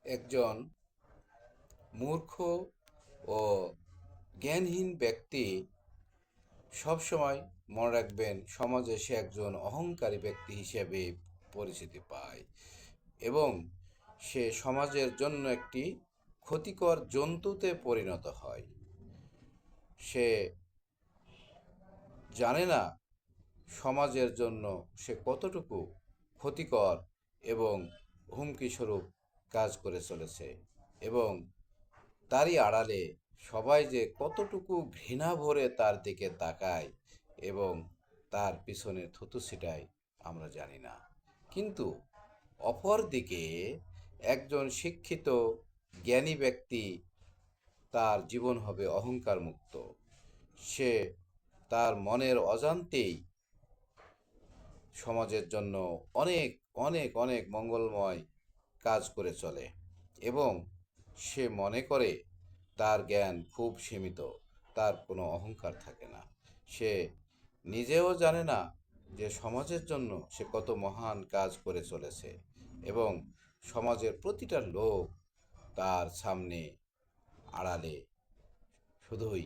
একজন মূর্খ ও জ্ঞানহীন ব্যক্তি সবসময় মনে রাখবেন সমাজে সে একজন অহংকারী ব্যক্তি হিসেবে পরিচিতি পায় এবং সে সমাজের জন্য একটি ক্ষতিকর জন্তুতে পরিণত হয়। সে জানে না সমাজের জন্য সে কতটুকু ক্ষতিকর এবং হুমকিস্বরূপ কাজ করে চলেছে, এবং তারই আড়ালে সবাই যে কতটুকু ঘৃণা ভরে তার দিকে তাকায় এবং তার পিছনে থুতু ছিটায় আমরা জানি না। কিন্তু অপরদিকে একজন শিক্ষিত জ্ঞানী ব্যক্তি, তার জীবন হবে অহংকার মুক্ত। সে তার মনের অজান্তেই সমাজের জন্য অনেক অনেক অনেক মঙ্গলময় কাজ করে চলে এবং সে মনে করে তার জ্ঞান খুব সীমিত, তার কোনো অহংকার থাকে না। সে নিজেও জানে না যে সমাজের জন্য সে কত মহান কাজ করে চলেছে, এবং সমাজের প্রতিটা লোক তার সামনে আড়ালে শুধুই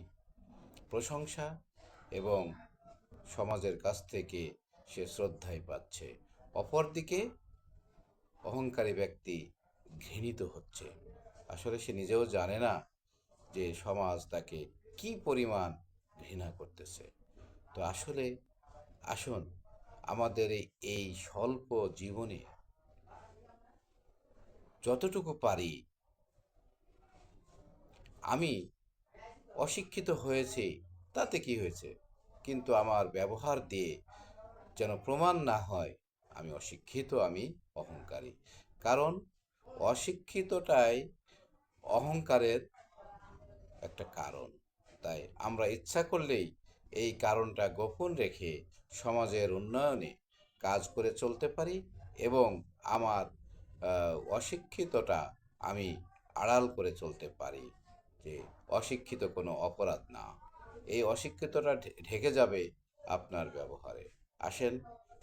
প্রশংসা এবং সমাজের কাছ থেকে সে শ্রদ্ধাই পাচ্ছে। অপরদিকে অহংকারী ব্যক্তি ঘৃণিত হচ্ছে। আসলে সে নিজেও জানে না যে সমাজ তাকে কি পরিমাণ ঘৃণা করতেছে। তো আসলে আসুন, আমাদের এই স্বল্প জীবনে যতটুকু পারি, আমি অশিক্ষিত হয়েছি তাতে কি হয়েছে, কিন্তু আমার ব্যবহার দিয়ে যেন প্রমাণ না হয় আমি অশিক্ষিত, আমি অহংকারী। কারণ অশিক্ষিতটাই অহংকারের একটা কারণ। তাই আমরা ইচ্ছা করলেই এই কারণটা গোপন রেখে সমাজের উন্নয়নে কাজ করে চলতে পারি, এবং আমার অশিক্ষিতটা আমি আড়াল করে চলতে পারি, যে অশিক্ষিত কোনো অপরাধ না। এই অশিক্ষিতটা ঢেকে যাবে আপনার ব্যবহারে। আসেন,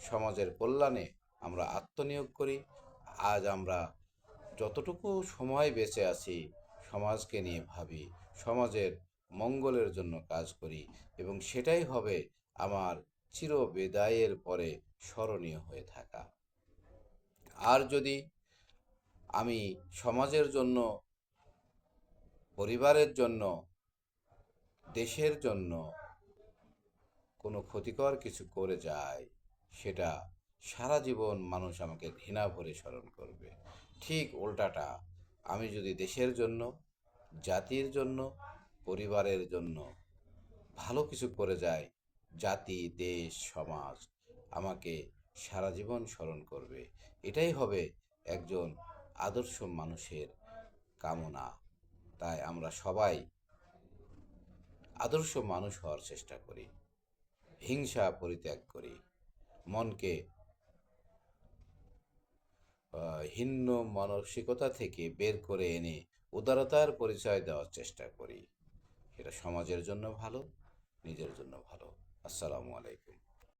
সমাজের কল্যাণে আমরা আত্মনিয়োগ করি। আজ আমরা যতটুকু সময় বেঁচে আছি সমাজকে নিয়ে ভাবি, সমাজের মঙ্গলের জন্য কাজ করি, এবং সেটাই হবে আমার চির বিদায়ের পরে স্মরণীয় হয়ে থাকা। আর যদি আমি সমাজের জন্য, পরিবারের জন্য, দেশের জন্য কোনো ক্ষতিকর কিছু করে যায়, সেটা সারা জীবন মানুষ আমাকে ঘৃণা ভরে স্মরণ করবে। ঠিক উল্টাটা, আমি যদি দেশের জন্য, জাতির জন্য, পরিবারের জন্য ভালো কিছু করে যায়, জাতি, দেশ, সমাজ আমাকে সারা জীবন স্মরণ করবে। এটাই হবে একজন আদর্শ মানুষের কামনা। তাই আমরা সবাই আদর্শ মানুষ হওয়ার চেষ্টা করি, হিংসা পরিত্যাগ করি, মনকে হীন মানসিকতা থেকে বের করে এনে উদারতার পরিচয় দেওয়ার চেষ্টা করি। এটা সমাজের জন্য ভালো, নিজের জন্য ভালো। আসসালামু আলাইকুম।